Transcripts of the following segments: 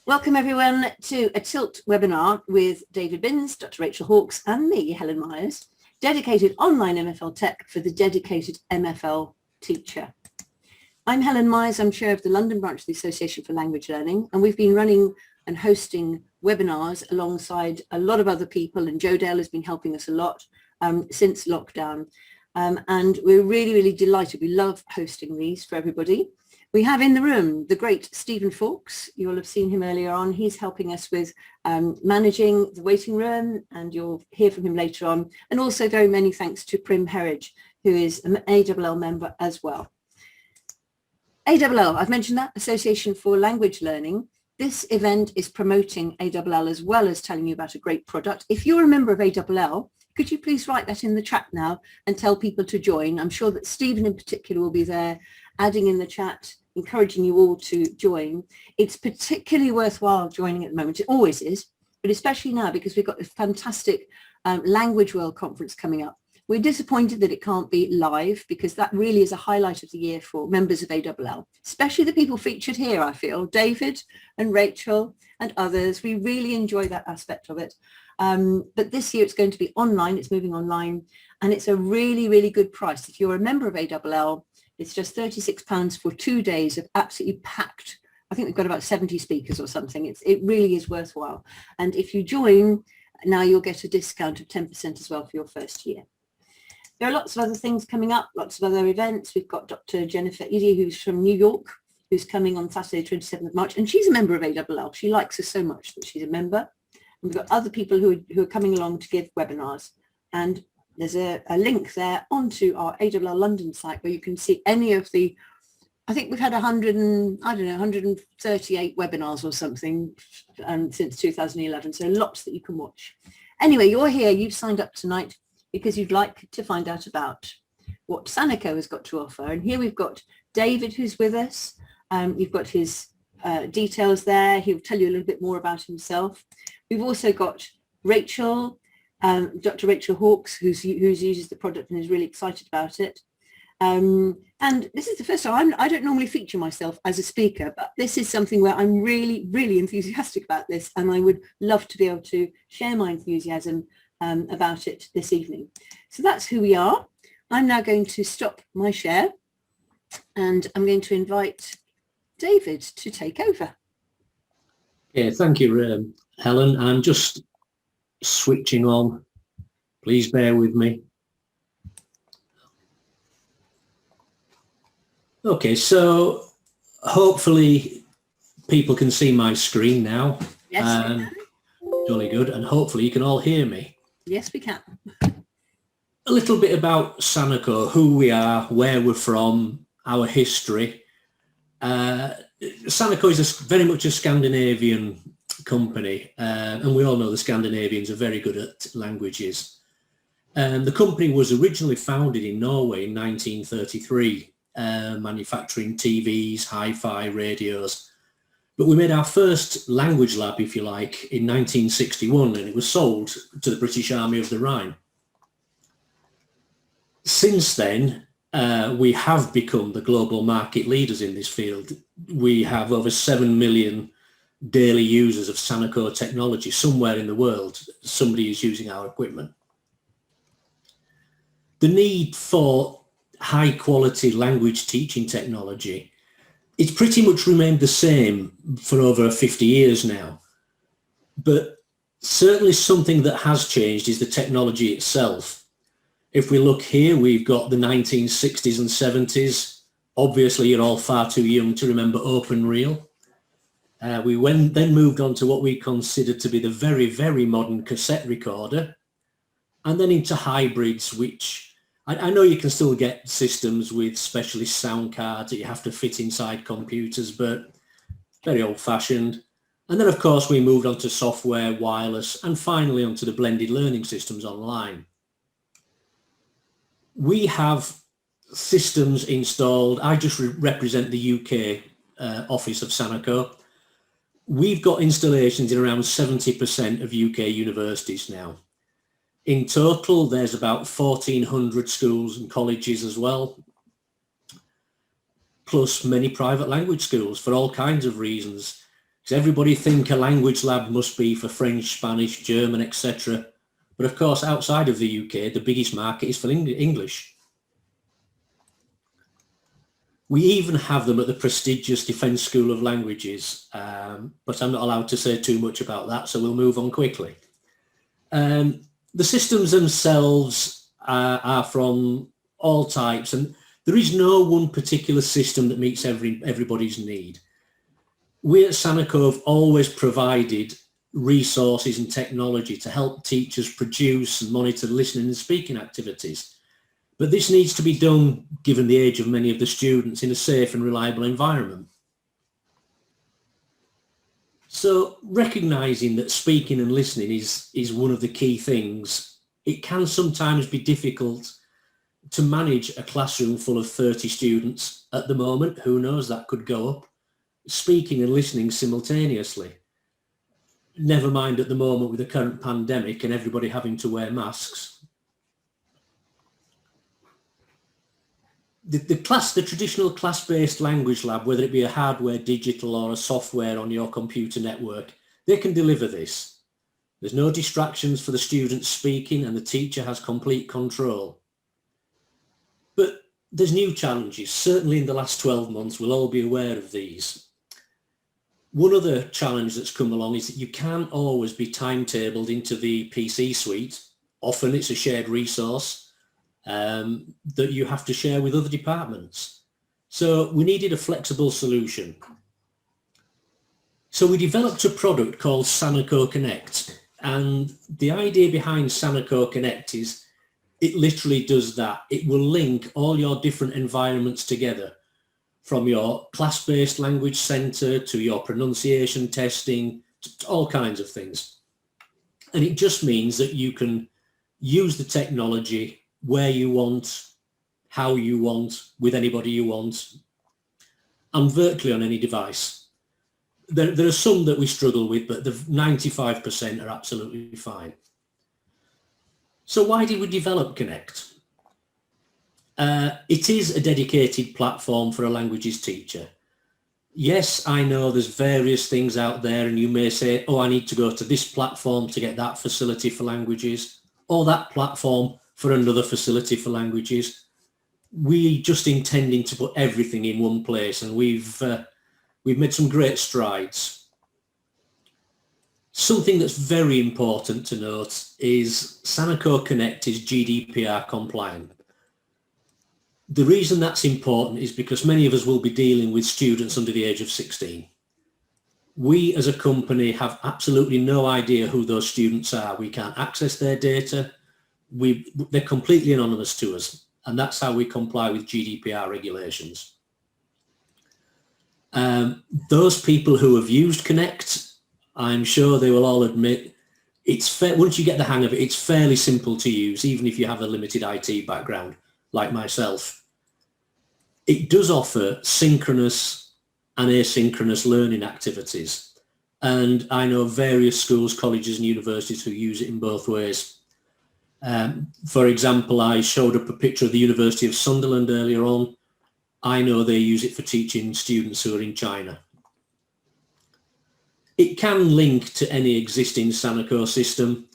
Welcome everyone to a Tilt webinar with David Binns, Dr. Rachel Hawkes and me, Helen Myers, dedicated online MFL tech for the dedicated MFL teacher. I'm Helen Myers, I'm chair of the London branch of the Association for Language Learning, and we've been running and hosting webinars alongside a lot of other people, and Joe Dale has been helping us a lot since lockdown. And we're really delighted. We love hosting these for everybody. We have in the room the great Stephen Fawkes. You'll have seen him earlier on. He's helping us with managing the waiting room, and you'll hear from him later on. And also very many thanks to Prim Herridge, who is an ALL member as well. ALL, I've mentioned that, Association for Language Learning. This event is promoting ALL as well as telling you about a great product. If you're a member of ALL, could you please write that in the chat now and tell people to join? I'm sure that Stephen in particular will be there adding in the chat, encouraging you all to join. It's particularly worthwhile joining at the moment. It always is, but especially now because we've got a fantastic Language World Conference coming up. We're disappointed that it can't be live because that really is a highlight of the year for members of ALL, especially the people featured here, I feel, David and Rachel and others. We really enjoy that aspect of it. But this year it's going to be online, it's moving online, and it's a really good price. If you're a member of ALL, it's just £36 for 2 days of absolutely packed. I think we've got about 70 speakers or something. It really is worthwhile. And if you join, now you'll get a discount of 10% as well for your first year. There are lots of other things coming up, lots of other events. We've got Dr. Jennifer Eady, who's from New York, who's coming on Saturday, 27th of March, and she's a member of ALL. She likes us so much that she's a member. And we've got other people who are coming along to give webinars. And there's a link there onto our ALL London site where you can see any of the, I think we've had 138 webinars or something since 2011. So lots that you can watch. Anyway, you're here, you've signed up tonight because you'd like to find out about what Sanako has got to offer. And here we've got David who's with us. You've got his details there. He'll tell you a little bit more about himself. We've also got Rachel, Dr. Rachel Hawkes, who uses the product and is really excited about it. And this is the first time, I don't normally feature myself as a speaker, but this is something where I'm really enthusiastic about this, and I would love to be able to share my enthusiasm about it this evening. So that's who we are. I'm now going to stop my share, and I'm going to invite David to take over. Yeah, thank you, Helen. I'm just switching on. Please bear with me. Okay, so hopefully people can see my screen now. Yes, jolly good, and hopefully you can all hear me. Yes, we can. A little bit about Sanako, who we are, where we're from, our history. Sanako is very much a Scandinavian company, and we all know the Scandinavians are very good at languages. The company was originally founded in Norway in 1933, manufacturing TVs, hi-fi, radios. But we made our first language lab, if you like, in 1961, and it was sold to the British Army of the Rhine. Since then, we have become the global market leaders in this field. We have over 7 million daily users of Sanako technology somewhere in the world. Somebody is using our equipment. The need for high quality language teaching technology, it's pretty much remained the same for over 50 years now. But certainly something that has changed is the technology itself. If we look here, we've got the 1960s and 70s. Obviously, you're all far too young to remember open reel. We then moved on to what we considered to be the very modern cassette recorder, and then into hybrids, which I know you can still get systems with specialist sound cards that you have to fit inside computers, but very old-fashioned. And then, of course, we moved on to software, wireless, and finally onto the blended learning systems online. We have systems installed. I just represent the UK office of Sanako. We've got installations in around 70% of UK universities now. In total, there's about 1,400 schools and colleges as well, plus many private language schools for all kinds of reasons. Because everybody think a language lab must be for French, Spanish, German, etc. But of course, outside of the UK, the biggest market is for English. We even have them at the prestigious Defence School of Languages, but I'm not allowed to say too much about that, so we'll move on quickly. The systems themselves are from all types, and there is no one particular system that meets everybody's need. We at Sanako have always provided resources and technology to help teachers produce and monitor listening and speaking activities. But this needs to be done, given the age of many of the students, in a safe and reliable environment. So recognising that speaking and listening is one of the key things, it can sometimes be difficult to manage a classroom full of 30 students at the moment. Who knows, that could go up, speaking and listening simultaneously. Never mind at the moment with the current pandemic and everybody having to wear masks. The traditional class-based language lab, whether it be a hardware, digital or a software on your computer network, they can deliver this. There's no distractions for the students speaking and the teacher has complete control. But there's new challenges. Certainly in the last 12 months, we'll all be aware of these. One other challenge that's come along is that you can't always be timetabled into the PC suite. Often it's a shared resource that you have to share with other departments. So we needed a flexible solution. So we developed a product called Sanako Connect. And the idea behind Sanako Connect is it literally does that. It will link all your different environments together, from your class-based language center to your pronunciation testing, to all kinds of things. And it just means that you can use the technology where you want, how you want, with anybody you want, and virtually on any device. There are some that we struggle with, but the 95% are absolutely fine. So why did we develop Connect? It is a dedicated platform for a languages teacher. Yes, I know there's various things out there and you may say, oh, I need to go to this platform to get that facility for languages, or that platform for another facility for languages. We just intending to put everything in one place, and we've made some great strides. Something that's very important to note is Sanako Connect is GDPR compliant. The reason that's important is because many of us will be dealing with students under the age of 16. We as a company have absolutely no idea who those students are. We can't access their data. They're completely anonymous to us, and that's how we comply with GDPR regulations. Those people who have used Connect, I'm sure they will all admit, once you get the hang of it, it's fairly simple to use, even if you have a limited IT background, like myself. It does offer synchronous and asynchronous learning activities, and I know various schools, colleges and universities who use it in both ways. For example, I showed up a picture of the University of Sunderland earlier on. I know they use it for teaching students who are in China. It can link to any existing Sanako system,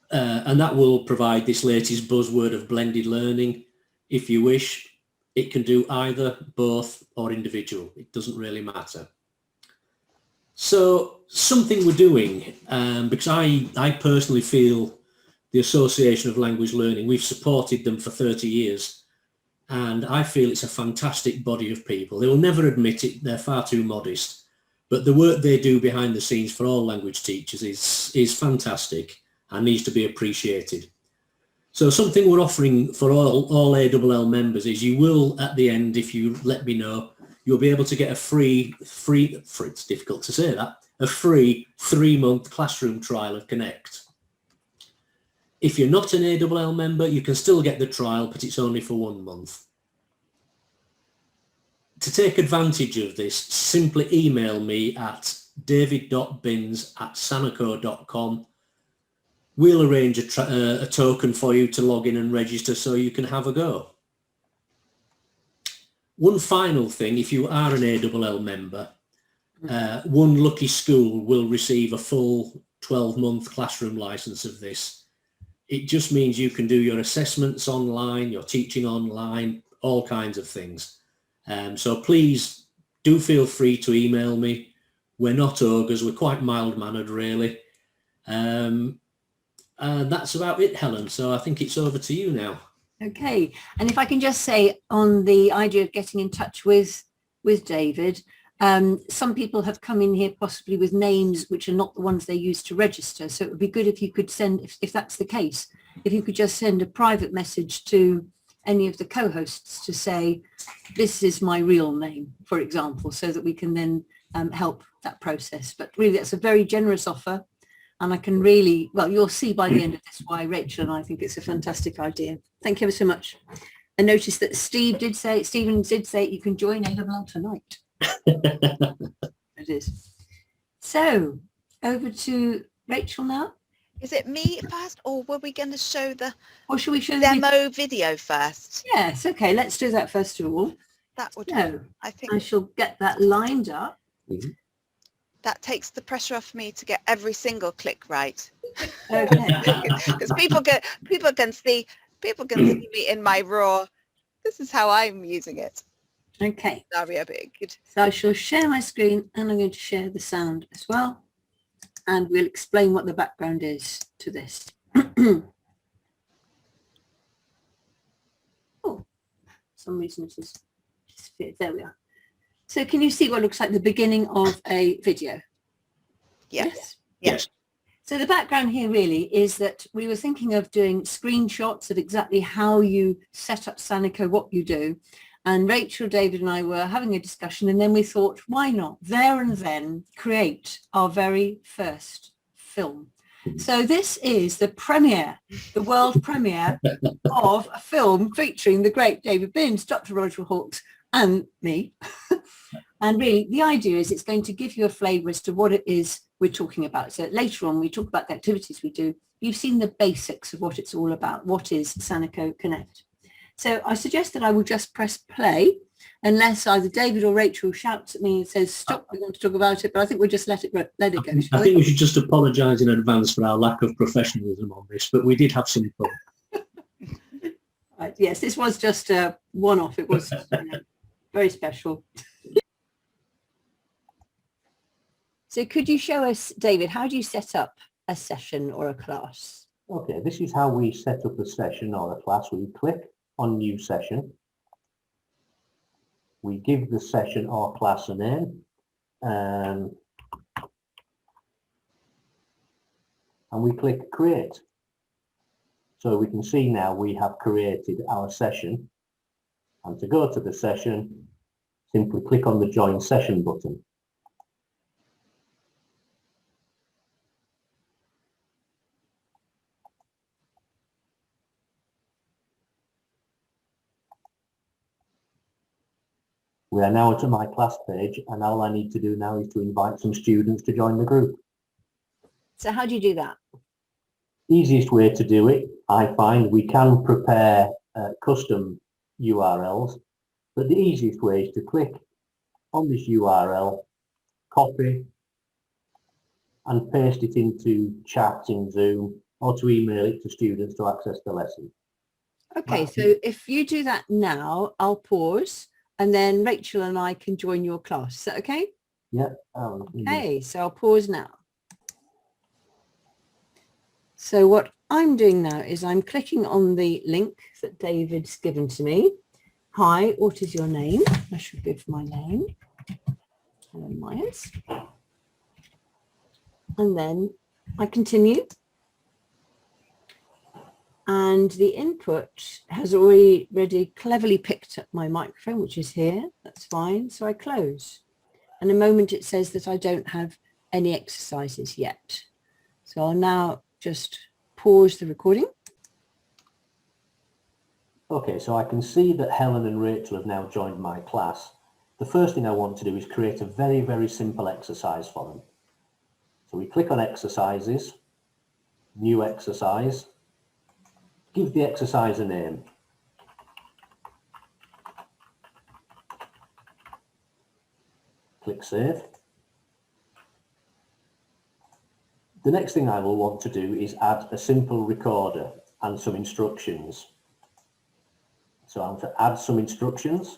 and that will provide this latest buzzword of blended learning. If you wish, it can do either, both, or individual. It doesn't really matter. So something we're doing, because I personally feel the Association of Language Learning, we've supported them for 30 years, and I feel it's a fantastic body of people. They will never admit it, they're far too modest, but the work they do behind the scenes for all language teachers is fantastic and needs to be appreciated. So something we're offering for all ALL members is you will, at the end, if you let me know, you'll be able to get a free, it's difficult to say that, a free 3-month classroom trial of Connect. If you're not an ALL member, you can still get the trial, but it's only for 1 month. To take advantage of this, simply email me at david.binns@sanako.com. We'll arrange a token for you to log in and register so you can have a go. One final thing, if you are an ALL member, one lucky school will receive a full 12-month classroom license of this. It just means you can do your assessments online, your teaching online, all kinds of things. So please do feel free to email me. We're not ogres, we're quite mild-mannered, really. That's about it, Helen. So I think it's over to you now. Okay, and if I can just say on the idea of getting in touch with David, some people have come in here possibly with names which are not the ones they use to register. So it would be good if you could send, if that's the case, if you could just send a private message to any of the co-hosts to say, this is my real name, for example, so that we can then help that process. But really, that's a very generous offer. And I can really, well, you'll see by the end of this why Rachel and I think it's a fantastic idea. Thank you ever so much. I noticed that Stephen did say you can join AWL tonight. It is. So over to Rachel now. Is it me first, or were we going to show the Or should we show the demo video first? Yes, okay, let's do that first of all. That would, So I think, I shall get that lined up. that takes the pressure off me to get every single click right. Okay. Because people can see me in my raw. This is how I'm using it. Okay. Sorry, a bit good. So I shall share my screen and I'm going to share the sound as well. And we'll explain what the background is to this. Oh, for some reason it is disappeared. There we are. So can you see what looks like the beginning of a video? Yes. Yes. So the background here really is that we were thinking of doing screenshots of exactly how you set up Sanako, what you do. And Rachel, David and I were having a discussion, and then we thought, why not there and then create our very first film? So this is the premiere, the world premiere of a film featuring the great David Binns, Dr. Roger Hawkes and me. And really the idea is it's going to give you a flavour as to what it is we're talking about. So later on we talk about the activities we do. You've seen the basics of what it's all about. What is Sanako Connect? So I suggest that I will just press play unless either David or Rachel shouts at me and says, stop, we want to talk about it, but I think we'll just let it go. I think we should just apologise in advance for our lack of professionalism on this, but we did have some fun. Right, yes, this was just a one-off. It was very special. So could you show us, David, how do you set up a session or a class? Okay, this is how we set up a session or a class. We click on new session. We give the session or class a name. And we click create. So we can see now we have created our session. And to go to the session, simply click on the join session button. We are now at my class page, and all I need to do now is to invite some students to join the group. So how do you do that? Easiest way to do it, I find, we can prepare custom URLs, but the easiest way is to click on this URL, copy and paste it into chat in Zoom, or to email it to students to access the lesson. Okay, so if you do that now, I'll pause and then Rachel and I can join your class. Is that okay? Yeah. Okay, so I'll pause now. So what I'm doing now is I'm clicking on the link that David's given to me. Hi, what is your name? I should give my name. Helen Myers. And then I continue. And the input has already cleverly picked up my microphone, which is here. That's fine. So I close. And a moment it says that I don't have any exercises yet. So I'll now just pause the recording. Okay, so I can see that Helen and Rachel have now joined my class. The first thing I want to do is create a very, very simple exercise for them. So we click on exercises, new exercise, give the exercise a name. Click save. The next thing I will want to do is add a simple recorder and some instructions. So I'm to add some instructions.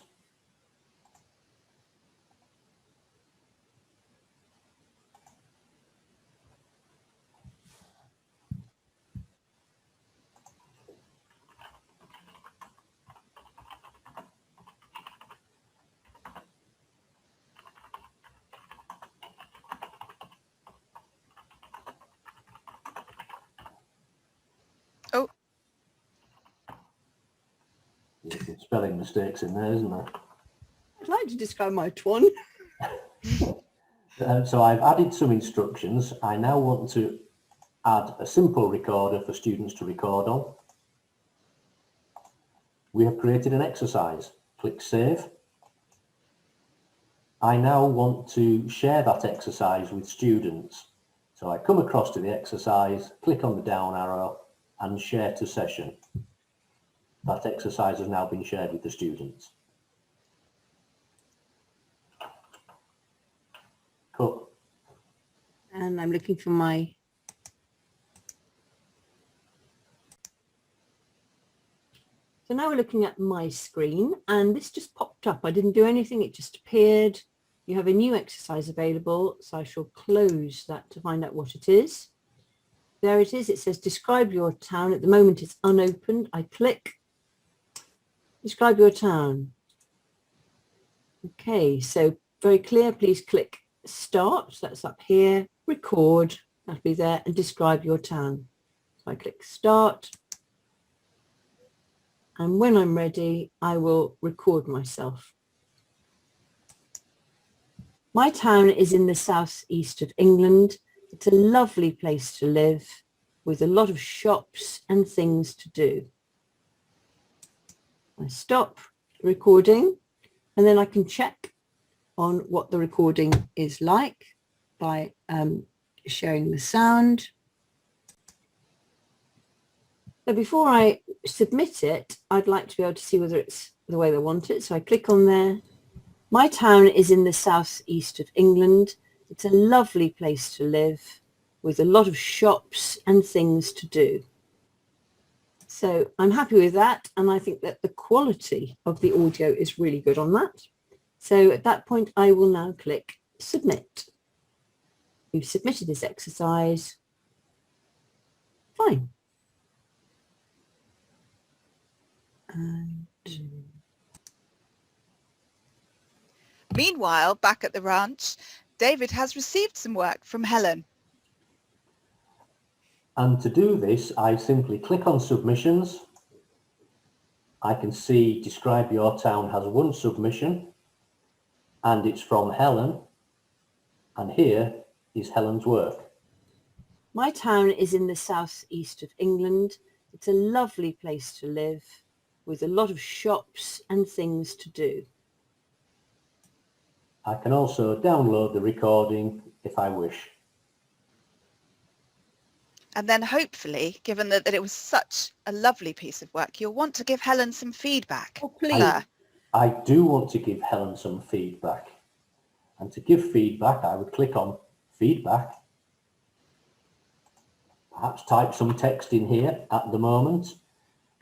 Oh, There's some spelling mistakes in there, isn't there? I'd like to describe my one. So I've added some instructions. I now want to add a simple recorder for students to record on. We have created an exercise. Click Save. I now want to share that exercise with students. So I come across to the exercise, click on the down arrow and Share to Session. That exercise has now been shared with the students. Cool. And I'm looking for my So now we're looking at my screen and this just popped up. I didn't do anything, it just appeared. You have a new exercise available, so I shall close that to find out what it is. There it is, it says describe your town. At the moment it's unopened. I click describe your town. Okay, so very clear, please click start, that's up here, record, that'll be there, and describe your town. So I click start. And when I'm ready, I will record myself. My town is in the southeast of England. It's a lovely place to live with a lot of shops and things to do. I stop recording and then I can check on what the recording is like by sharing the sound. So before I submit it, I'd like to be able to see whether it's the way they want it. So I click on there. My town is in the southeast of England. It's a lovely place to live with a lot of shops and things to do. So I'm happy with that. And I think that the quality of the audio is really good on that. So at that point, I will now click submit. We've submitted this exercise. Fine. And meanwhile, back at the ranch, David has received some work from Helen. And to do this, I simply click on submissions. I can see describe your town has one submission and it's from Helen. And here is Helen's work. my town is in the southeast of England. It's a lovely place to live with a lot of shops and things to do. I can also download the recording if I wish. And then hopefully, given that it was such a lovely piece of work, you'll want to give Helen some feedback. Oh, please. I do want to give Helen some feedback. And to give feedback, I would click on feedback. Perhaps type some text in here at the moment.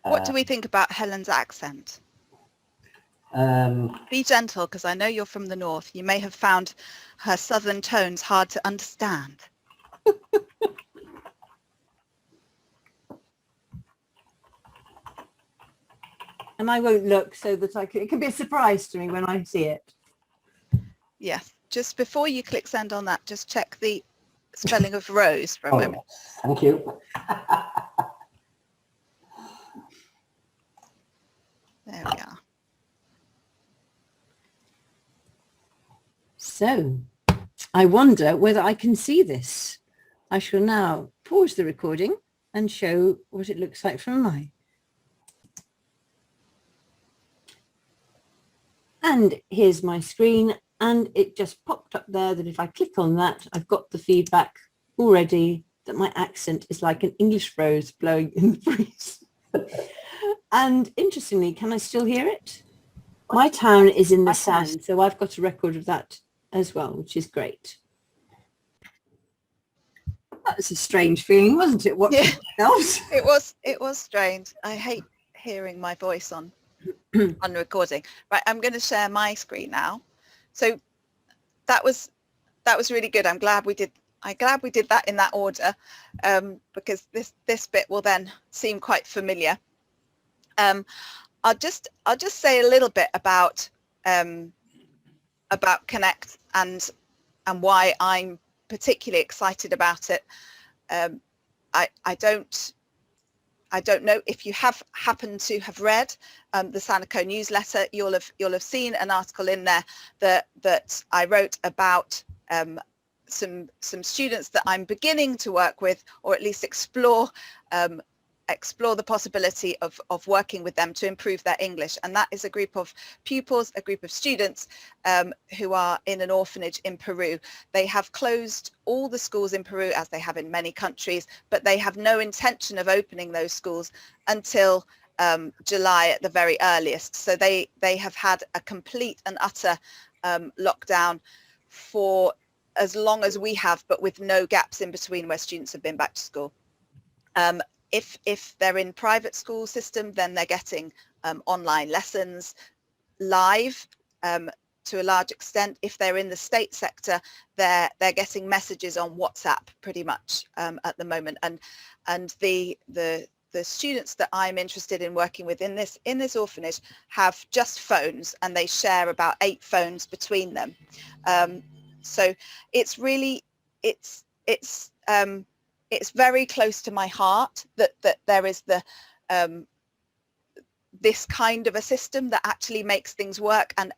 What do we think about Helen's accent? Be gentle, because I know you're from the north. You may have found her southern tones hard to understand. And I won't look so that it can be a surprise to me when I see it. Yes, just before you click send on that, just check the spelling of rose for a moment. Thank you. There we are. So I wonder whether I can see this. I shall now pause the recording and show what it looks like from mine. And here's my screen, and it just popped up there that if I click on that, I've got the feedback already that my accent is like an English rose blowing in the breeze. And interestingly, can I still hear it? My town is in the south, so I've got a record of that as well, which is great. That was a strange feeling, wasn't it? Watching ourselves. It was strange. I hate hearing my voice on recording. Right, I'm going to share my screen now. So that was really good. I'm glad we did that in that order, because this bit will then seem quite familiar. I'll just say a little bit about Connect and why I'm particularly excited about it. I don't know if you have happened to have read the Sanako newsletter. You'll have seen an article in there that I wrote about some students that I'm beginning to work with, or at least explore the possibility of working with them to improve their English. And that is a group of pupils, a group of students who are in an orphanage in Peru. They have closed all the schools in Peru, as they have in many countries, but they have no intention of opening those schools until July at the very earliest. So they have had a complete and utter lockdown for as long as we have, but with no gaps in between where students have been back to school. If they're in private school system, then they're getting online lessons live to a large extent. If they're in the state sector, they're getting messages on WhatsApp pretty much at the moment. And the students that I'm interested in working with in this orphanage have just phones, and they share about 8 phones between them. So it's really it's very close to my heart that there is this kind of a system that actually makes things work, and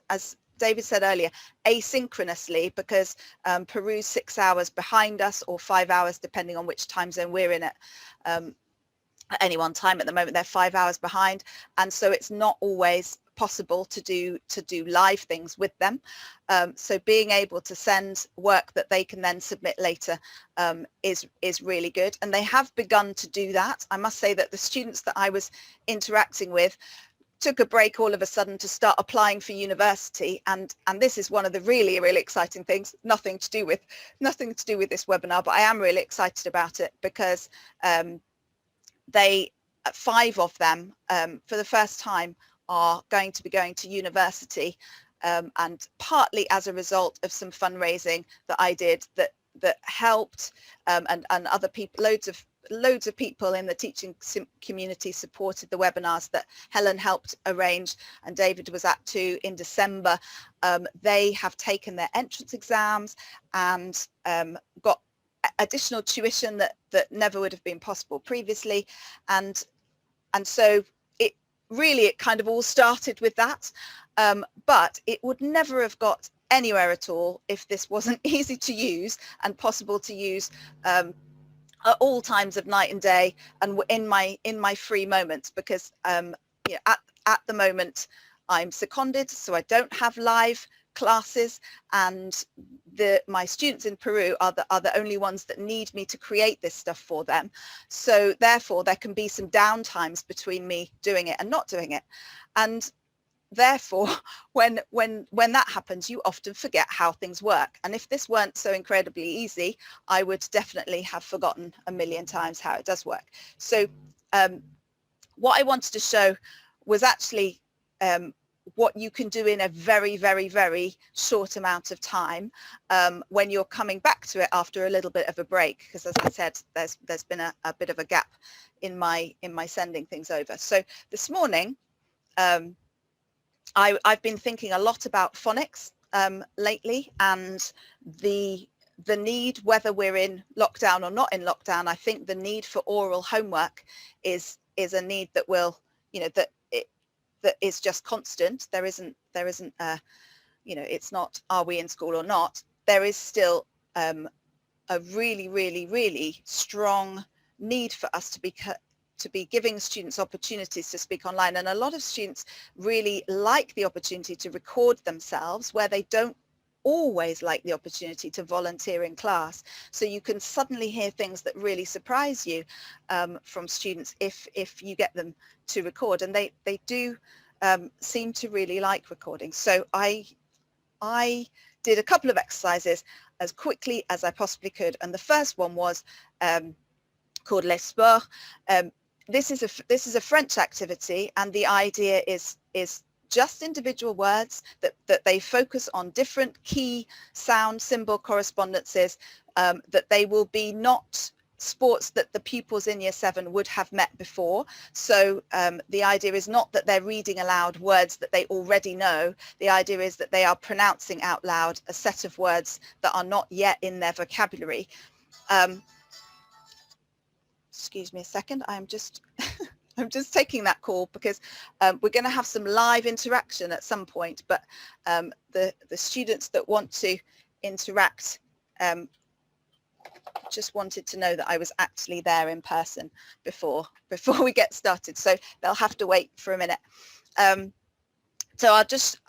as David said earlier, asynchronously, because Peru's 6 hours behind us, or 5 hours depending on which time zone we're in at any one time. At the moment they're 5 hours behind, and so it's not always possible to do live things with them. So being able to send work that they can then submit later is really good, and they have begun to do that. I must say that the students that I was interacting with took a break all of a sudden to start applying for university, and this is one of the really exciting things. Nothing to do with this webinar, but I am really excited about it because 5 of them for the first time are going to be going to university, and partly as a result of some fundraising that I did that helped, and other people, loads of people in the teaching community supported the webinars that Helen helped arrange and David was at too in December. They have taken their entrance exams and got additional tuition that never would have been possible previously, and so it kind of all started with that, but it would never have got anywhere at all if this wasn't easy to use and possible to use at all times of night and day, and in my free moments, because you know, at the moment I'm seconded, so I don't have live classes, and my students in Peru are the only ones that need me to create this stuff for them. So therefore there can be some downtimes between me doing it and not doing it, and therefore when that happens, you often forget how things work. And if this weren't so incredibly easy, I would definitely have forgotten a million times how it does work. So what I wanted to show was actually what you can do in a very short amount of time when you're coming back to it after a little bit of a break, because as I said, there's been a bit of a gap in my sending things over. So this morning I've been thinking a lot about phonics lately, and the need, whether we're in lockdown or not in lockdown. I think the need for oral homework is a need that will, you know, that is just constant. There isn't you know, it's not are we in school or not. There is still a really strong need for us to be giving students opportunities to speak online, and a lot of students really like the opportunity to record themselves, where they don't always like the opportunity to volunteer in class. So you can suddenly hear things that really surprise you from students if you get them to record, and they do seem to really like recording. So I did a couple of exercises. as quickly as I possibly could. And the first one was called Les Sports. This is a French activity, and the idea is just individual words that they focus on different key sound symbol correspondences, that they will be not sports that the pupils in year 7 would have met before. So the idea is not that they're reading aloud words that they already know. The idea is that they are pronouncing out loud a set of words that are not yet in their vocabulary. Excuse me a second, I'm just I'm just taking that call because we're going to have some live interaction at some point, but the students that want to interact just wanted to know that I was actually there in person before we get started, so they'll have to wait for a minute. So I'll just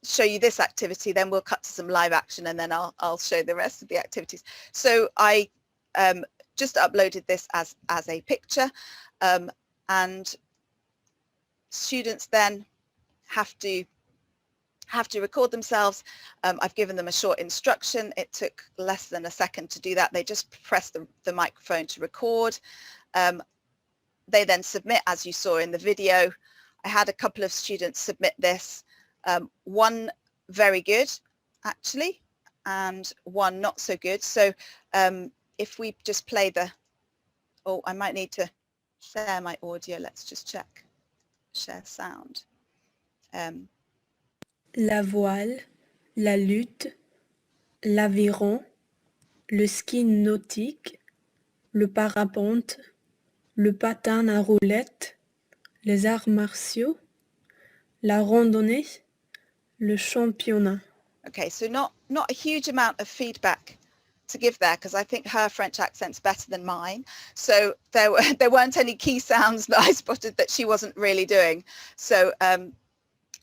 show you this activity, then we'll cut to some live action, and then I'll show the rest of the activities. So I just uploaded this as a picture, and students then have to record themselves. I've given them a short instruction. It took less than a second to do that. They just press the microphone to record. They then submit, as you saw in the video. I had a couple of students submit this, one very good actually, and one not so good. So if we just play I might need to share my audio. Let's just check, share sound. La voile, la lutte, l'aviron, le ski nautique, le parapente, le patin à roulettes, les arts martiaux, la randonnée, le championnat. Okay, so not a huge amount of feedback to give there, because I think her French accent's better than mine. So there weren't any key sounds that I spotted that she wasn't really doing. So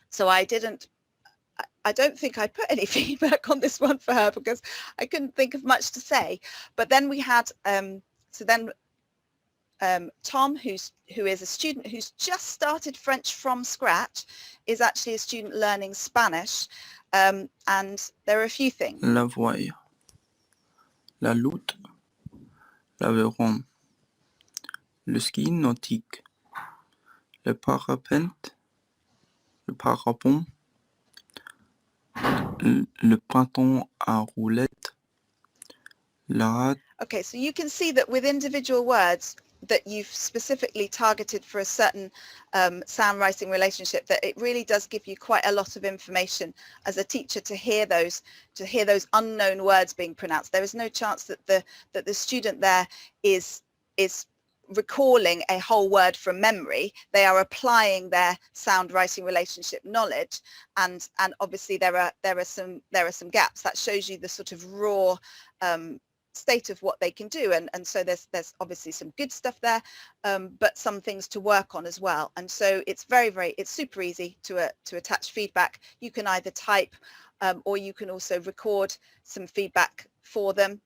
so I don't think I put any feedback on this one for her because I couldn't think of much to say. But then we had Tom, who is a student who's just started French from scratch, is actually a student learning Spanish, and there are a few things. La voile, la lutte, l'aviron, le ski nautique, le parapente, le parapente, le patin à roulettes, la... Okay, so you can see that with individual words that you've specifically targeted for a certain sound writing relationship, that it really does give you quite a lot of information as a teacher to hear those unknown words being pronounced. There is no chance that the student there is recalling a whole word from memory. They are applying their sound writing relationship knowledge, and obviously there are some gaps. That shows you the sort of raw state of what they can do, and so there's obviously some good stuff there, but some things to work on as well. And so it's it's super easy to attach feedback. You can either type or you can also record some feedback for them.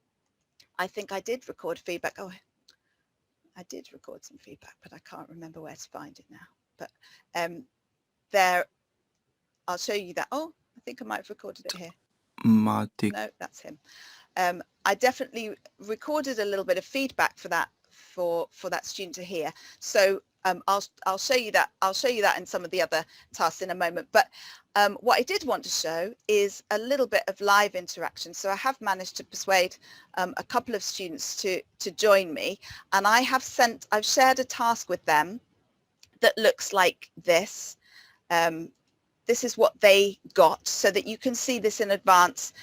I think I did record feedback. Oh, I did record some feedback, but I can't remember where to find it now. But there, I'll show you that. Oh, I think I might have recorded it here. No, that's him. I definitely recorded a little bit of feedback for that student to hear. So I'll show you that. I'll show you that in some of the other tasks in a moment. But what I did want to show is a little bit of live interaction. So I have managed to persuade a couple of students to join me, and I've shared a task with them that looks like this. This is what they got, so that you can see this in advance.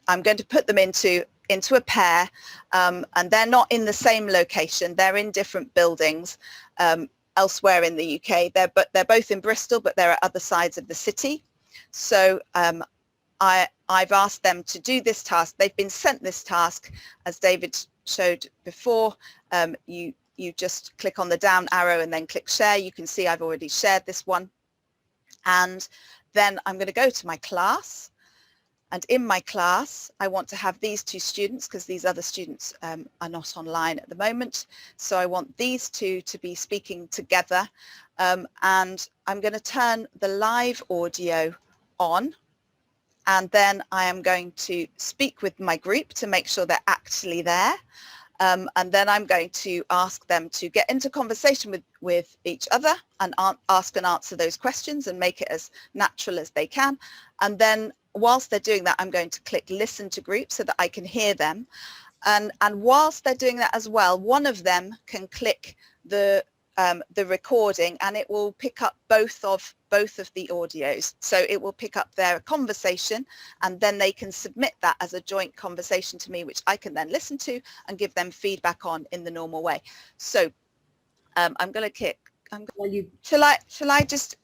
I'm going to put them into a pair, and they're not in the same location. They're in different buildings elsewhere in the UK. They're both in Bristol, but they're at other sides of the city. So I've asked them to do this task. They've been sent this task, as David showed before. You just click on the down arrow and then click share. You can see I've already shared this one. And then I'm going to go to my class. And in my class, I want to have these two students, because these other students are not online at the moment. So I want these two to be speaking together. And I'm going to turn the live audio on. and then I am going to speak with my group to make sure they're actually there. And then I'm going to ask them to get into conversation with each other and ask and answer those questions and make it as natural as they can. And then whilst they're doing that, I'm going to click listen to group so that I can hear them. And whilst they're doing that as well, one of them can click the recording, and it will pick up both of the audios. So it will pick up their conversation, and then they can submit that as a joint conversation to me, which I can then listen to and give them feedback on in the normal way. So I'm going to click. Shall I just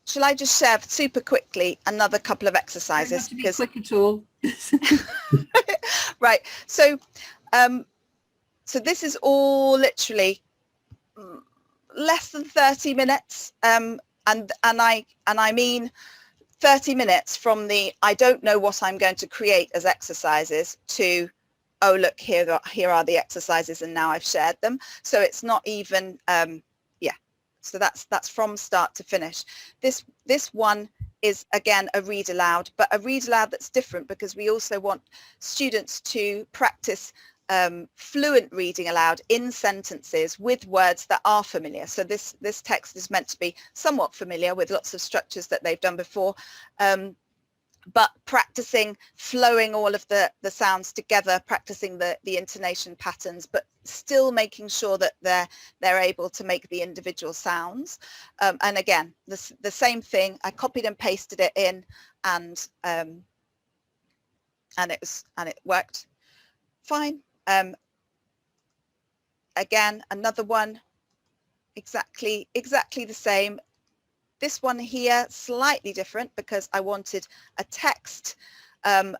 share super quickly another couple of exercises? Don't have to be quick at all. Right. So so this is all literally less than 30 minutes, and I mean 30 minutes from the I don't know what I'm going to create as exercises to, oh look, here are the exercises and now I've shared them. So it's not even so that's from start to finish. This one is again a read aloud, but a read aloud that's different because we also want students to practice fluent reading aloud in sentences with words that are familiar. So this text is meant to be somewhat familiar with lots of structures that they've done before, but practicing flowing all of the sounds together, practicing the intonation patterns, but still making sure that they're able to make the individual sounds. And again, the same thing, I copied and pasted it in, and it worked fine. Again, another one, exactly the same. This one here, slightly different because I wanted a text, and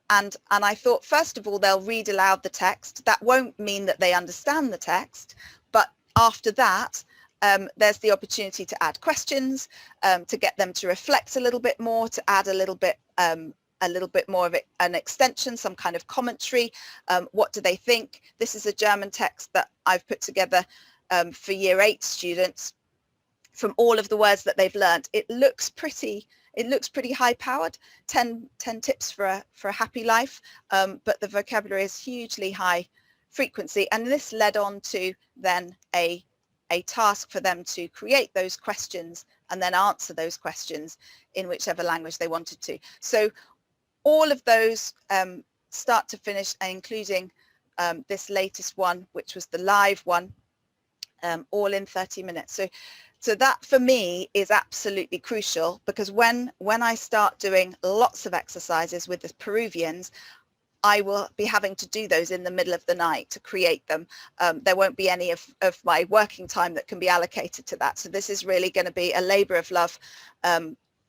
I thought, first of all, they'll read aloud the text. That won't mean that they understand the text, but after that, there's the opportunity to add questions, to get them to reflect a little bit more, to add a little bit more of an extension, some kind of commentary. What do they think? This is a German text that I've put together for Year 8 students from all of the words that they've learned. It looks pretty high powered, 10 tips for a happy life, but the vocabulary is hugely high frequency, and this led on to then a task for them to create those questions and then answer those questions in whichever language they wanted to. So all of those start to finish, including this latest one, which was the live one, all in 30 minutes. So that for me is absolutely crucial, because when I start doing lots of exercises with the Peruvians, I will be having to do those in the middle of the night to create them. There won't be any of my working time that can be allocated to that. So this is really going to be a labour of love,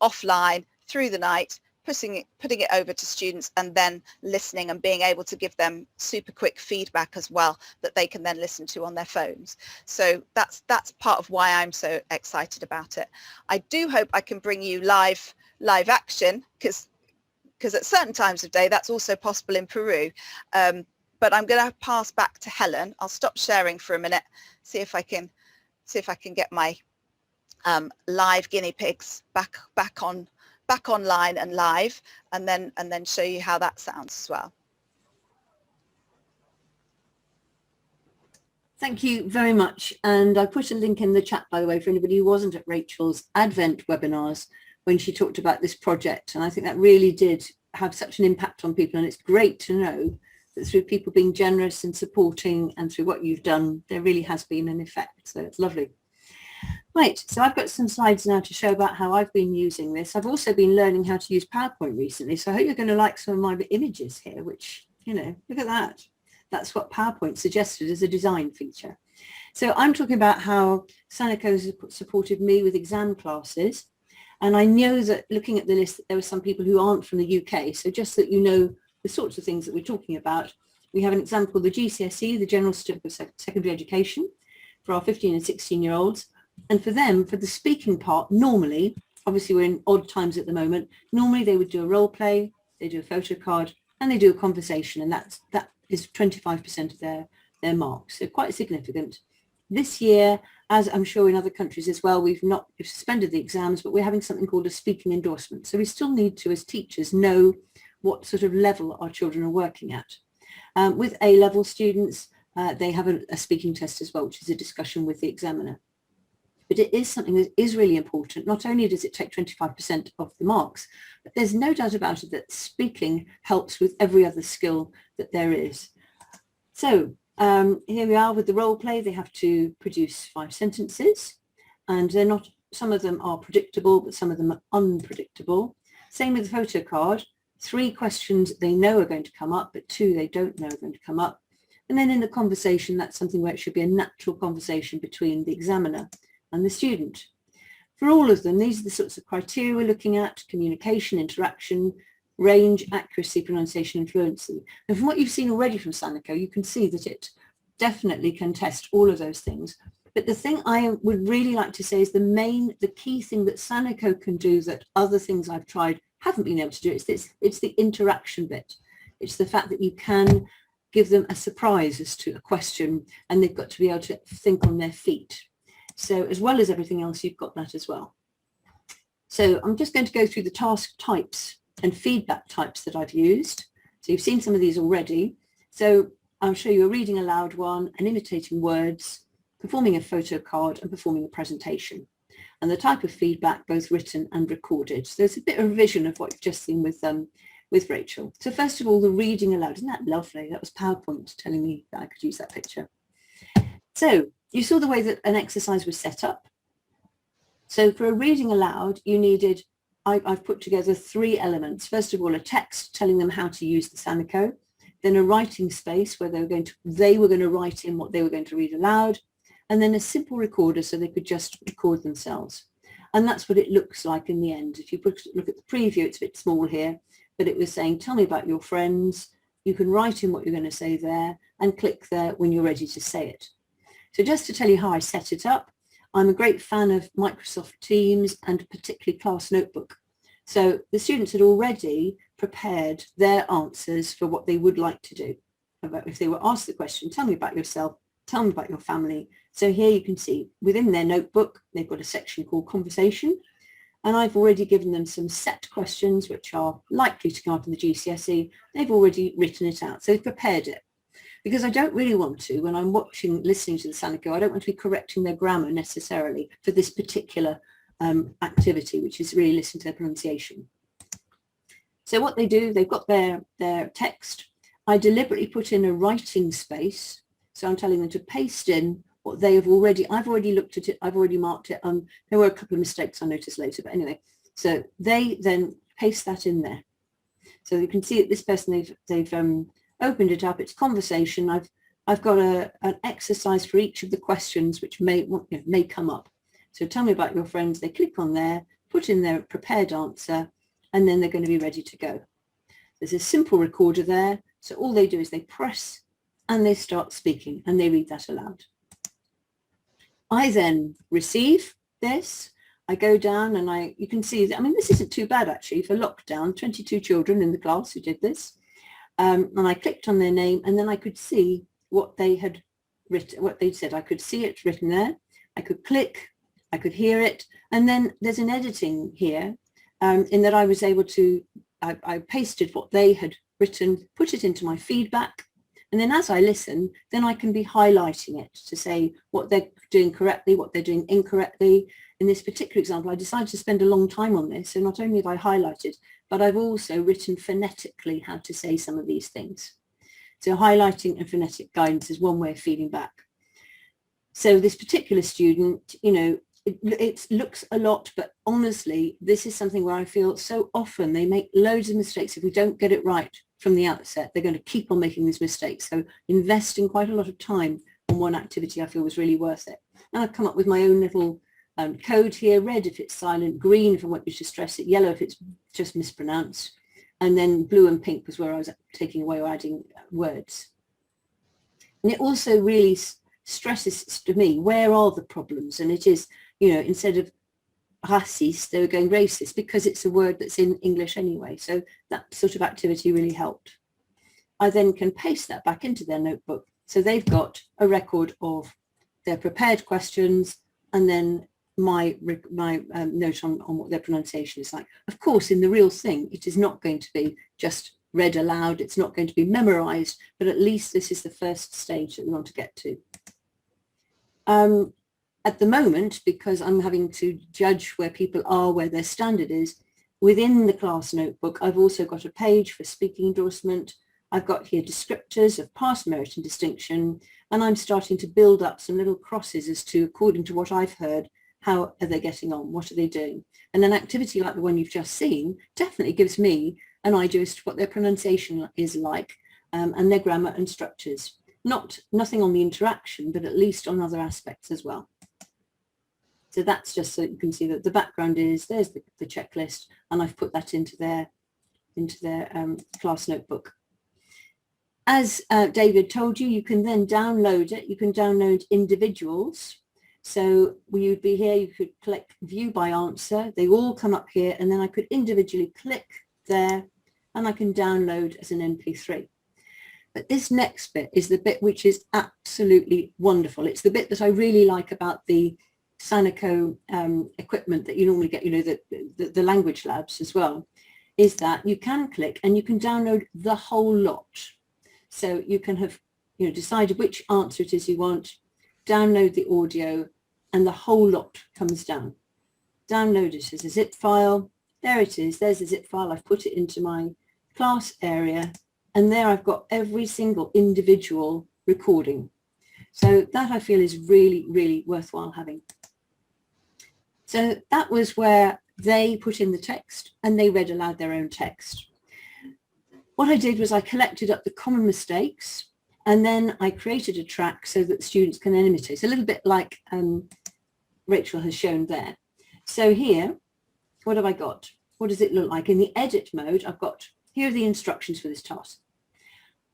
offline, through the night, putting it over to students, and then listening and being able to give them super quick feedback as well that they can then listen to on their phones. So that's part of why I'm so excited about it. I do hope I can bring you live action, because at certain times of day that's also possible in Peru. But I'm going to pass back to Helen. I'll stop sharing for a minute, see if I can get my live guinea pigs back online and live, and then show you how that sounds as well. Thank you very much. And I put a link in the chat, by the way, for anybody who wasn't at Rachel's Advent webinars when she talked about this project. And I think that really did have such an impact on people. And it's great to know that through people being generous and supporting, and through what you've done, there really has been an effect. So it's lovely. Right, so I've got some slides now to show about how I've been using this. I've also been learning how to use PowerPoint recently, so I hope you're going to like some of my images here, which, you know, look at that. That's what PowerPoint suggested as a design feature. So I'm talking about how Sanako supported me with exam classes, and I know that looking at the list, there are some people who aren't from the UK, so just that you know the sorts of things that we're talking about. We have an exam called the GCSE, the General Certificate of Secondary Education, for our 15 and 16-year-olds. And for them, for the speaking part, normally, obviously we're in odd times at the moment, normally they would do a role play, they do a photo card, and they do a conversation, and that is 25% of their marks, so quite significant. This year, as I'm sure in other countries as well, we've suspended the exams, but we're having something called a speaking endorsement. So we still need to, as teachers, know what sort of level our children are working at. With A-level students, they have a speaking test as well, which is a discussion with the examiner. But it is something that is really important. Not only does it take 25% of the marks, but there's no doubt about it that speaking helps with every other skill that there is. So here we are with the role play. They have to produce 5 sentences, and they're not, some of them are predictable, but some of them are unpredictable. Same with the photo card. 3 questions they know are going to come up, but 2 they don't know are going to come up. And then in the conversation, that's something where it should be a natural conversation between the examiner and the student. For all of them, these are the sorts of criteria we're looking at: communication, interaction, range, accuracy, pronunciation, and fluency. And from what you've seen already from Sanako, you can see that it definitely can test all of those things. But the thing I would really like to say is the key thing that Sanako can do that other things I've tried haven't been able to do. It's the interaction bit. It's the fact that you can give them a surprise as to a question, and they've got to be able to think on their feet. So as well as everything else, you've got that as well. So I'm just going to go through the task types and feedback types that I've used. So you've seen some of these already. So I'll show you a reading aloud one, an imitating words, performing a photo card, and performing a presentation. And the type of feedback, both written and recorded. So there's a bit of revision of what you've just seen with Rachel. So first of all, the reading aloud. Isn't that lovely? That was PowerPoint telling me that I could use that picture. So you saw the way that an exercise was set up. So for a reading aloud, you needed, I've put together 3 elements. First of all, a text telling them how to use the Sanako, then a writing space where they were going to write in what they were going to read aloud, and then a simple recorder so they could just record themselves. And that's what it looks like in the end. If you look at the preview, it's a bit small here, but it was saying, tell me about your friends. You can write in what you're going to say there and click there when you're ready to say it. So just to tell you how I set it up, I'm a great fan of Microsoft Teams and particularly Class Notebook. So the students had already prepared their answers for what they would like to do. If they were asked the question, tell me about yourself, tell me about your family. So here you can see within their notebook, they've got a section called conversation. And I've already given them some set questions, which are likely to come up in the GCSE. They've already written it out. So they've prepared it. Because I don't really want to, when I'm listening to the Sanako, I don't want to be correcting their grammar necessarily for this particular activity, which is really listening to their pronunciation. So what they do, they've got their text. I deliberately put in a writing space. So I'm telling them to paste in what they have already, I've already looked at it, I've already marked it. There were a couple of mistakes I noticed later, but anyway, so they then paste that in there. So you can see that this person, they've opened it up, it's conversation. I've got an exercise for each of the questions which may come up. So tell me about your friends. They click on there, put in their prepared answer, and then they're going to be ready to go. There's a simple recorder there. So all they do is they press and they start speaking and they read that aloud. I then receive this. I go down and you can see that, I mean, this isn't too bad actually for lockdown, 22 children in the class who did this. And I clicked on their name and then I could see what they had written, what they'd said. I could see it written there. I could click, I could hear it. And then there's an editing here in that I was able to, I pasted what they had written, put it into my feedback. And then as I listen, then I can be highlighting it to say what they're doing correctly, what they're doing incorrectly. In this particular example, I decided to spend a long time on this. So not only have I highlighted, but I've also written phonetically how to say some of these things. So highlighting and phonetic guidance is one way of feeding back. So this particular student, it looks a lot, but honestly, this is something where I feel so often they make loads of mistakes. If we don't get it right from the outset, they're going to keep on making these mistakes. So investing quite a lot of time on one activity I feel was really worth it. And I've come up with my own little code here: red if it's silent, green if I want you to stress it, yellow if it's just mispronounced, and then blue and pink was where I was taking away or adding words. And it also really stresses to me, where are the problems? And it is, instead of raciste, they were going racist, because it's a word that's in English anyway. So that sort of activity really helped. I then can paste that back into their notebook. So they've got a record of their prepared questions and then my note on what their pronunciation is like. Of course, in the real thing, it is not going to be just read aloud. It's not going to be memorized, but at least this is the first stage that we want to get to. At the moment, because I'm having to judge where people are, where their standard is, within the class notebook, I've also got a page for speaking endorsement. I've got here descriptors of past merit and distinction, and I'm starting to build up some little crosses as to, according to what I've heard, how are they getting on? What are they doing? And an activity like the one you've just seen definitely gives me an idea as to what their pronunciation is like, and their grammar and structures. Nothing on the interaction, but at least on other aspects as well. So that's just so you can see that the background is, there's the checklist, and I've put that into their class notebook. As David told you, you can then download it. You can download individuals. So you'd be here, you could click view by answer. They all come up here, and then I could individually click there, and I can download as an MP3. But this next bit is the bit which is absolutely wonderful. It's the bit that I really like about the Sanako equipment that you normally get, you know, the language labs as well, is that you can click and you can download the whole lot. So you can have, you know, decided which answer it is you want, download the audio, and the whole lot comes down. Download it as a zip file. There it is. There's a zip file. I've put it into my class area, and there I've got every single individual recording. So that I feel is really, really worthwhile having. So that was where they put in the text and they read aloud their own text. What I did was I collected up the common mistakes, and then I created a track so that students can then imitate. It's a little bit like Rachel has shown there. So here, what have I got? What does it look like? In the edit mode, I've got, here are the instructions for this task.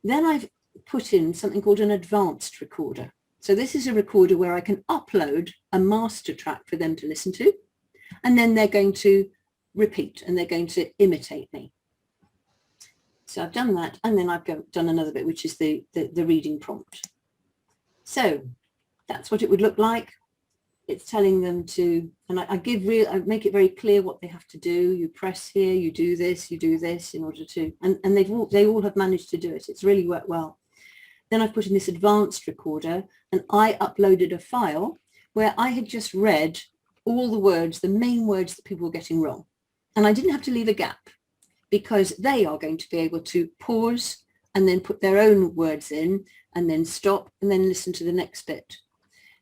Then I've put in something called an advanced recorder. So this is a recorder where I can upload a master track for them to listen to, and then they're going to repeat and they're going to imitate me. So I've done that, and then I've done another bit, which is the reading prompt. So that's what it would look like. It's telling them to, and I make it very clear what they have to do. You press here, you do this in order to, and they all have managed to do it. It's really worked well. Then I've put in this advanced recorder, and I uploaded a file where I had just read all the words, the main words that people were getting wrong. And I didn't have to leave a gap, because they are going to be able to pause and then put their own words in, and then stop and then listen to the next bit.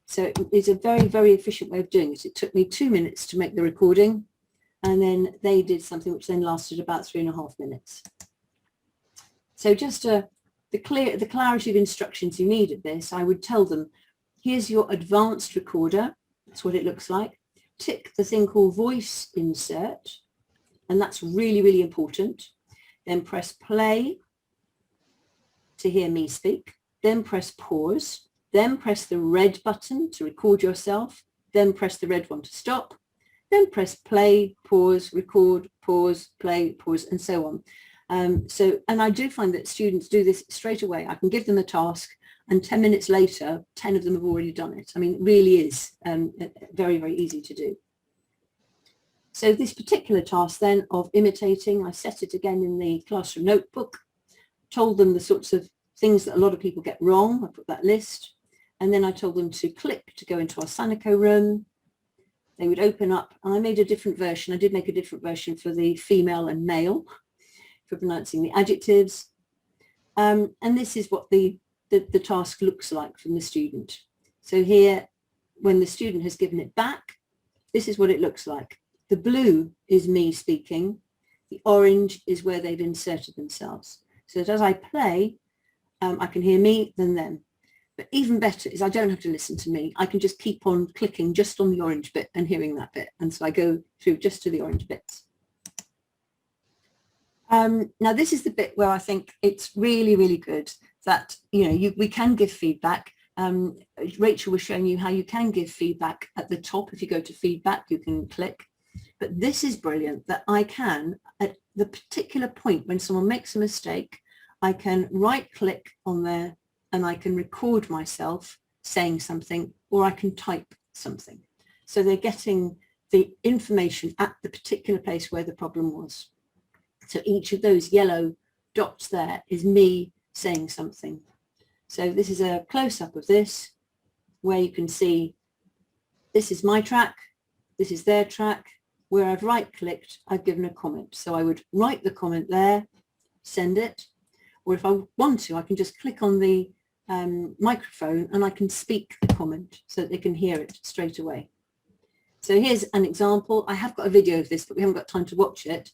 So it's a very, very efficient way of doing it. It took me 2 minutes to make the recording, and then they did something which then lasted about 3.5 minutes. So just the clarity of instructions you need at this, I would tell them, here's your advanced recorder. That's what it looks like. Tick the thing called voice insert, and that's really, really important. Then press play to hear me speak. Then press pause. Then press the red button to record yourself. Then press the red one to stop. Then press play, pause, record, pause, play, pause, and so on. And I do find that students do this straight away. I can give them a task, and 10 minutes later, 10 of them have already done it. I mean, it really is very, very easy to do. So this particular task then of imitating, I set it again in the classroom notebook, told them the sorts of things that a lot of people get wrong. I put that list, and then I told them to click to go into our Sanako room. They would open up, and I made a different version. I did make a different version for the female and male for pronouncing the adjectives. And this is what the task looks like from the student. So here, when the student has given it back, this is what it looks like. The blue is me speaking. The orange is where they've inserted themselves. So that as I play, I can hear me, then them. But even better is I don't have to listen to me. I can just keep on clicking just on the orange bit and hearing that bit. And so I go through just to the orange bits. Now, this is the bit where I think it's really, really good that, you know, we can give feedback. Rachel was showing you how you can give feedback at the top. If you go to feedback, you can click. But this is brilliant that I can, at the particular point when someone makes a mistake, I can right click on there and I can record myself saying something, or I can type something. So they're getting the information at the particular place where the problem was. So each of those yellow dots there is me saying something. So this is a close-up of this, where you can see this is my track, this is their track. Where I've right-clicked, I've given a comment. So I would write the comment there, send it, or if I want to, I can just click on the microphone and I can speak the comment so that they can hear it straight away. So here's an example. I have got a video of this, but we haven't got time to watch it.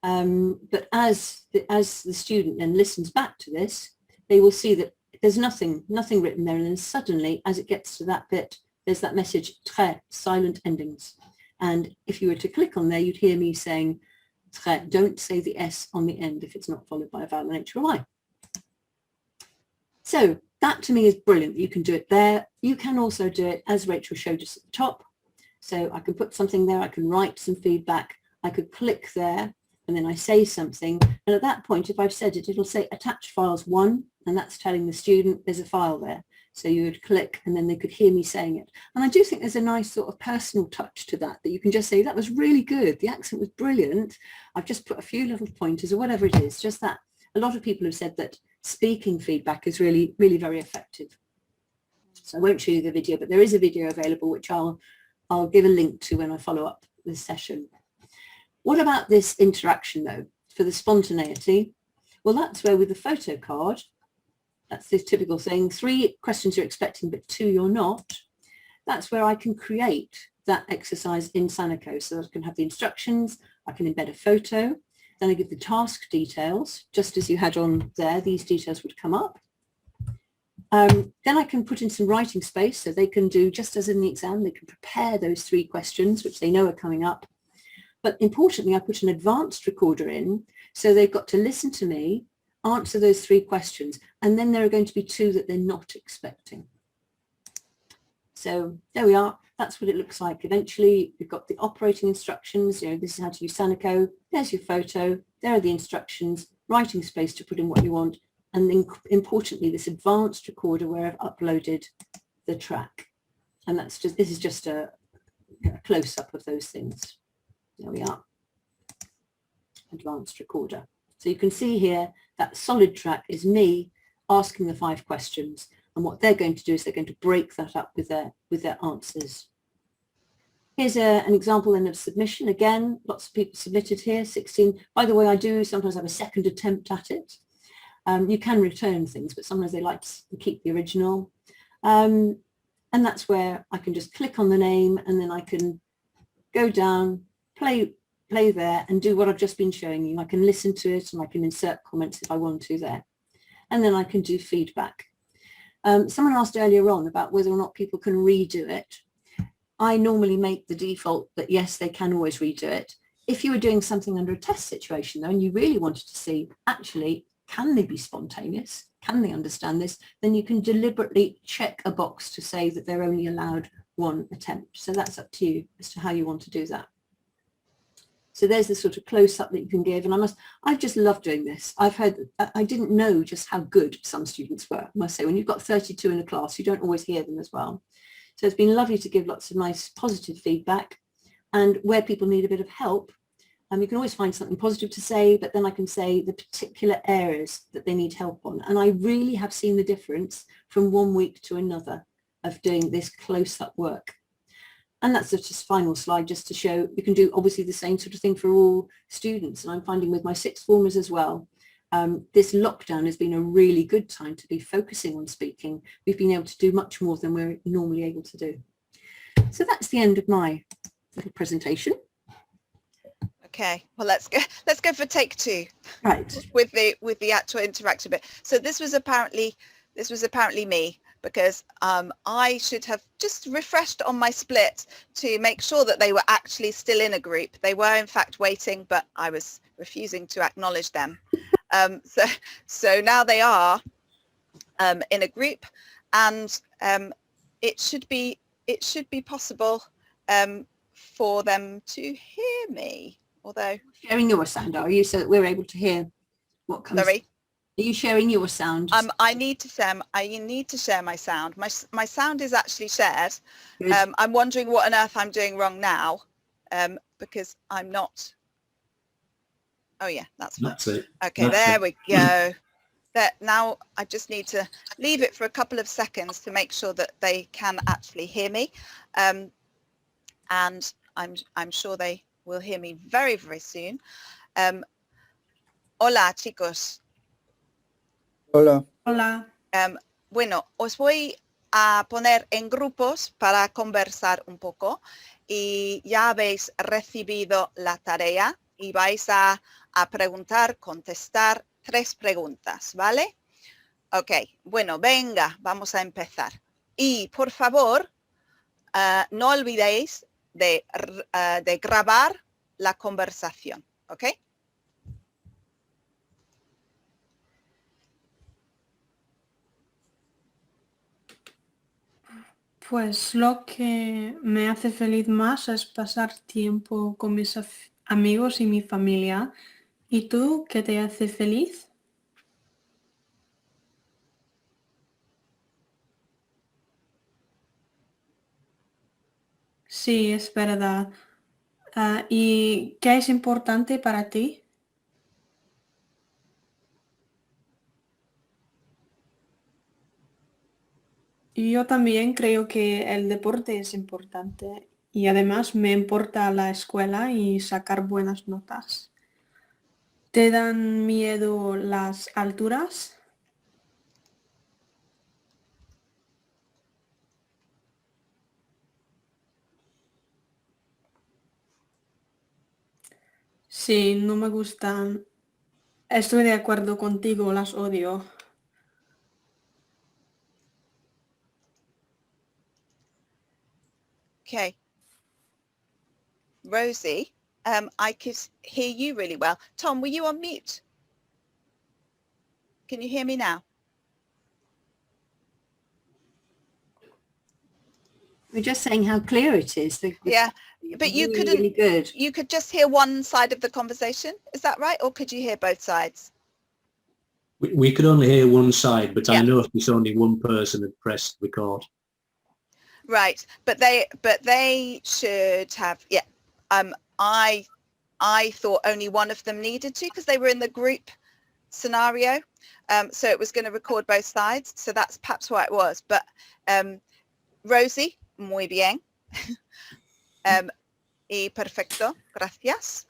But as the student then listens back to this, they will see that there's nothing written there. And then suddenly, as it gets to that bit, there's that message, très, silent endings. And if you were to click on there, you'd hear me saying, très, don't say the S on the end if it's not followed by a vowel, an H or a Y. So that to me is brilliant. You can do it there. You can also do it as Rachel showed us at the top. So I can put something there, I can write some feedback, I could click there, and then I say something. And at that point, if I've said it, it'll say attach files 1, and that's telling the student there's a file there. So you would click and then they could hear me saying it. And I do think there's a nice sort of personal touch to that, that you can just say, that was really good. The accent was brilliant. I've just put a few little pointers or whatever it is, just that. A lot of people have said that speaking feedback is really, really very effective. So I won't show you the video, but there is a video available, which I'll give a link to when I follow up this session. What about this interaction though, for the spontaneity? Well, that's where with the photo card, that's this typical thing, 3 questions you're expecting, but 2 you're not. That's where I can create that exercise in Sanako. So I can have the instructions, I can embed a photo, then I give the task details, just as you had on there, these details would come up. Then I can put in some writing space so they can do, just as in the exam, they can prepare those 3 questions, which they know are coming up. But importantly, I put an advanced recorder in, so they've got to listen to me, answer those 3 questions, and then there are going to be 2 that they're not expecting. So there we are. That's what it looks like. Eventually, you've got the operating instructions. You know, this is how to use Sanako. There's your photo. There are the instructions, writing space to put in what you want. And then importantly, this advanced recorder where I've uploaded the track. And that's just, this is just a close-up of those things. There we are. Advanced recorder. So you can see here that solid track is me asking the 5 questions. And what they're going to do is they're going to break that up with their answers. Here's an example then of submission. Again, lots of people submitted here, 16. By the way, I do sometimes have a second attempt at it. You can return things, but sometimes they like to keep the original. And that's where I can just click on the name and then I can go down, play there and do what I've just been showing you. I can listen to it and I can insert comments if I want to there. And then I can do feedback. Someone asked earlier on about whether or not people can redo it. I normally make the default that yes, they can always redo it. If you were doing something under a test situation though, and you really wanted to see, actually, can they be spontaneous? Can they understand this? Then you can deliberately check a box to say that they're only allowed 1 attempt. So that's up to you as to how you want to do that. So there's the sort of close-up that you can give. And I've just loved doing this. I've heard, I didn't know just how good some students were, I must say. When you've got 32 in a class, you don't always hear them as well. So it's been lovely to give lots of nice positive feedback. And where people need a bit of help, you can always find something positive to say, but then I can say the particular areas that they need help on. And I really have seen the difference from one week to another of doing this close-up work. And that's just a final slide just to show you can do obviously the same sort of thing for all students. And I'm finding with my 6th formers as well, this lockdown has been a really good time to be focusing on speaking. We've been able to do much more than we're normally able to do. So that's the end of my little presentation. Okay, well let's go for take 2. Right. With the actual interactive bit. So this was apparently me, because I should have just refreshed on my split to make sure that they were actually still in a group. They were in fact waiting, but I was refusing to acknowledge them. So now they are in a group, and it should be possible for them to hear me. Although sharing your sound, are you, so that we're able to hear what comes? Sorry. Are you sharing your sound? I need to share my sound. My sound is actually shared. Good. I'm wondering what on earth I'm doing wrong now, because I'm not. Oh yeah, that's fine. That's it. Okay, That's there it. we go. That now I just need to leave it for a couple of seconds to make sure that they can actually hear me, and I'm sure they will hear me very, very soon. Hola chicos. Hola. Hola. Bueno, os voy a poner en grupos para conversar un poco y ya habéis recibido la tarea y vais a preguntar, contestar 3 preguntas, ¿vale? Ok, bueno, venga, vamos a empezar. Y por favor, no olvidéis de grabar la conversación, ¿ok? Pues lo que me hace feliz más es pasar tiempo con mis amigos y mi familia. ¿Y tú qué te hace feliz? Sí, es verdad. ¿Y qué es importante para ti? Yo también creo que el deporte es importante y además me importa la escuela y sacar buenas notas. ¿Te dan miedo las alturas? Sí, no me gustan. Estoy de acuerdo contigo, las odio. Okay. Rosie, I could hear you really well. Tom, were you on mute? Can you hear me now? We're just saying how clear it is. Yeah, but you really, couldn't. really good. You could just hear one side of the conversation. Is that right? Or could you hear both sides? We could only hear one side, but Yeah. I know if it's only one person had pressed record. Right, but they should have. Yeah, I thought only one of them needed to because they were in the group scenario, so it was going to record both sides. So that's perhaps why it was. But Rosie, muy bien. Y perfecto, gracias.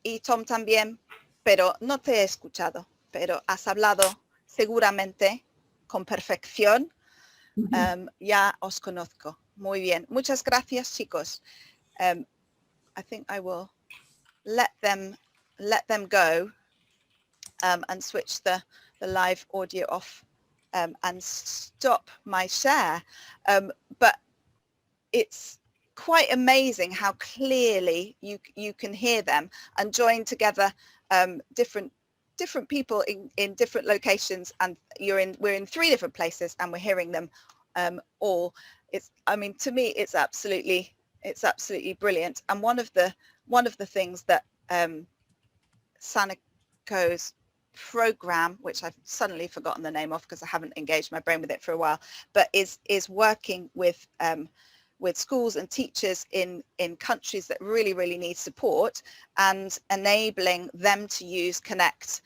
Y Tom también, pero no te he escuchado, pero has hablado seguramente con perfección. Ya os conozco. Muy bien. Muchas gracias, chicos. I think I will let them go and switch the live audio off and stop my share. But it's quite amazing how clearly you can hear them and join together different people in different locations, and we're in 3 different places and we're hearing them all. I mean, to me it's absolutely brilliant. And one of the things that Sanako's program, which I've suddenly forgotten the name of because I haven't engaged my brain with it for a while, but is working with schools and teachers in countries that really need support and enabling them to use Connect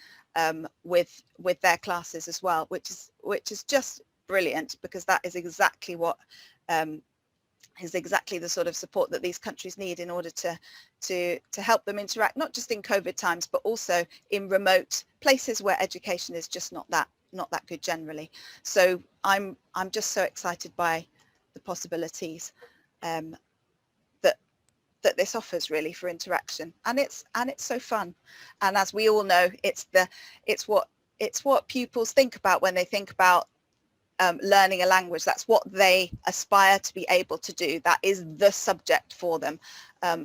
with their classes as well, which is just brilliant, because that is exactly what is exactly the sort of support that these countries need in order to help them interact, not just in COVID times, but also in remote places where education is just not that good generally. So I'm just so excited by the possibilities that this offers really for interaction, and it's so fun. And as we all know, it's what pupils think about when they think about learning a language. That's what they aspire to be able to do. That is the subject for them.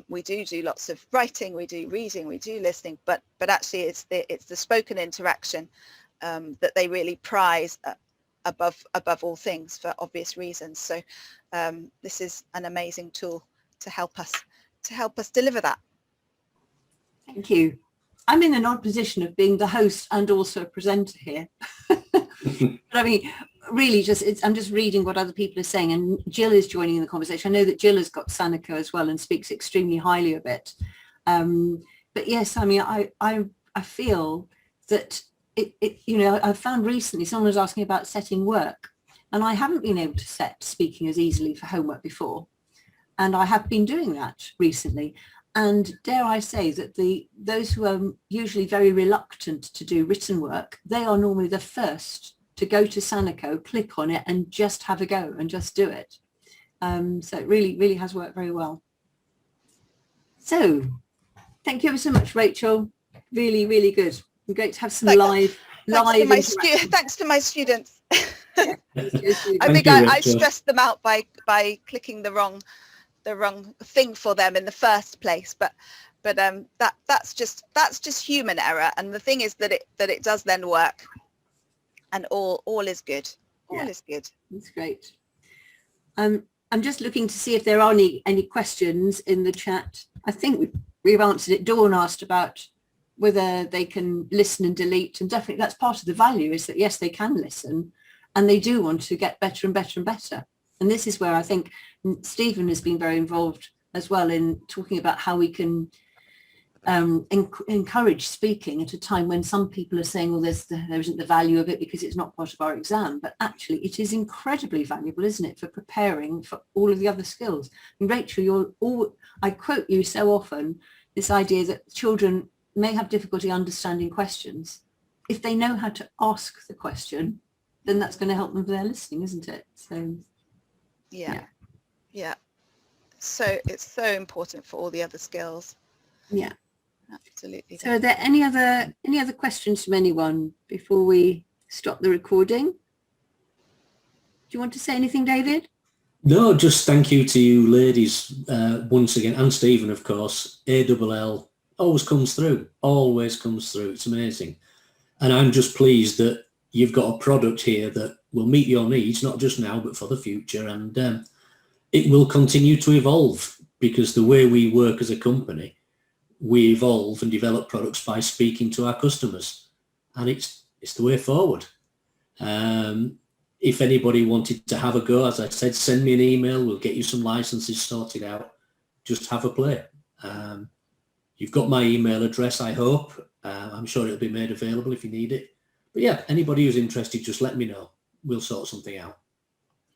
We do lots of writing, we do reading, we do listening, but actually it's the spoken interaction that they really prize above all things, for obvious reasons. So this is an amazing tool to help us deliver that. Thank you. I'm in an odd position of being the host and also a presenter here. But I mean, really I'm just reading what other people are saying, and Jill is joining in the conversation. I know that Jill has got Sanako as well and speaks extremely highly of it. But yes, I mean, I feel that it you know, I've found recently someone was asking about setting work, and I haven't been able to set speaking as easily for homework before. And I have been doing that recently. And dare I say that those who are usually very reluctant to do written work, they are normally the first to go to Sanako, click on it and just have a go and just do it. So it really, really has worked very well. So thank you ever so much, Rachel. Really, really good. Great to have some live Thanks to my students. Yeah. I think I stressed them out by clicking the wrong thing for them in the first place, but that's just human error. And the thing is that it does then work, and all is good. All is good. That's great. I'm just looking to see if there are any questions in the chat. I think we've answered it. Dawn asked about whether they can listen and delete, and definitely that's part of the value, is that yes, they can listen and they do want to get better and better and better. And this is where I think Stephen has been very involved as well in talking about how we can encourage speaking at a time when some people are saying, well, there isn't the value of it because it's not part of our exam. But actually, it is incredibly valuable, isn't it, for preparing for all of the other skills. And Rachel, I quote you so often, this idea that children may have difficulty understanding questions. If they know how to ask the question, then that's going to help them with their listening, isn't it? So yeah. So it's so important for all the other skills. Yeah, absolutely. So are there any other questions from anyone before we stop the recording? Do you want to say anything, David? No, just thank you to you ladies once again, and Stephen, of course. ALL always comes through. It's amazing. And I'm just pleased that you've got a product here that will meet your needs, not just now, but for the future. And it will continue to evolve, because the way we work as a company, we evolve and develop products by speaking to our customers. And it's the way forward. If anybody wanted to have a go, as I said, send me an email. We'll get you some licenses sorted out. Just have a play. You've got my email address, I hope. I'm sure it'll be made available if you need it. But yeah, anybody who's interested, just let me know. We'll sort something out.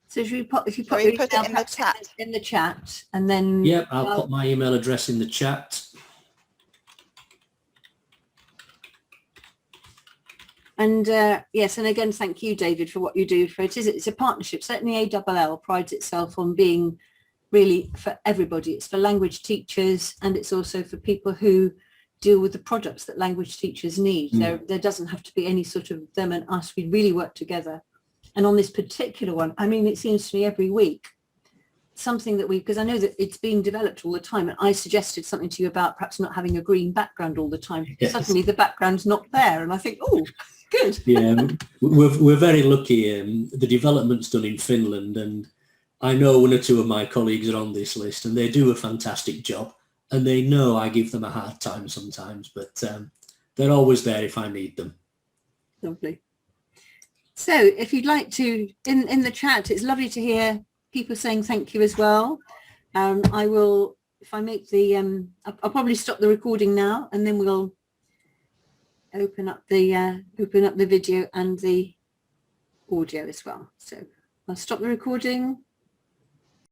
So if you put it in the chat. In the chat, and then yeah, I'll put my email address in the chat. And yes, and again, thank you, David, for what you do. It's a partnership. Certainly ALL prides itself on being really for everybody. It's for language teachers, and it's also for people who deal with the products that language teachers need. There doesn't have to be any sort of them and us. We really work together. And on this particular one, I mean, it seems to me every week, something that because I know that it's being developed all the time, and I suggested something to you about perhaps not having a green background all the time. Yes. Suddenly the background's not there, and I think, oh, good. Yeah, we're very lucky. The development's done in Finland, and I know one or two of my colleagues are on this list, and they do a fantastic job, and they know I give them a hard time sometimes, but they're always there if I need them. Lovely. So if you'd like to, in the chat, it's lovely to hear people saying thank you as well. I will, if I make the, I'll probably stop the recording now, and then we'll open up the video and the audio as well. So I'll stop the recording.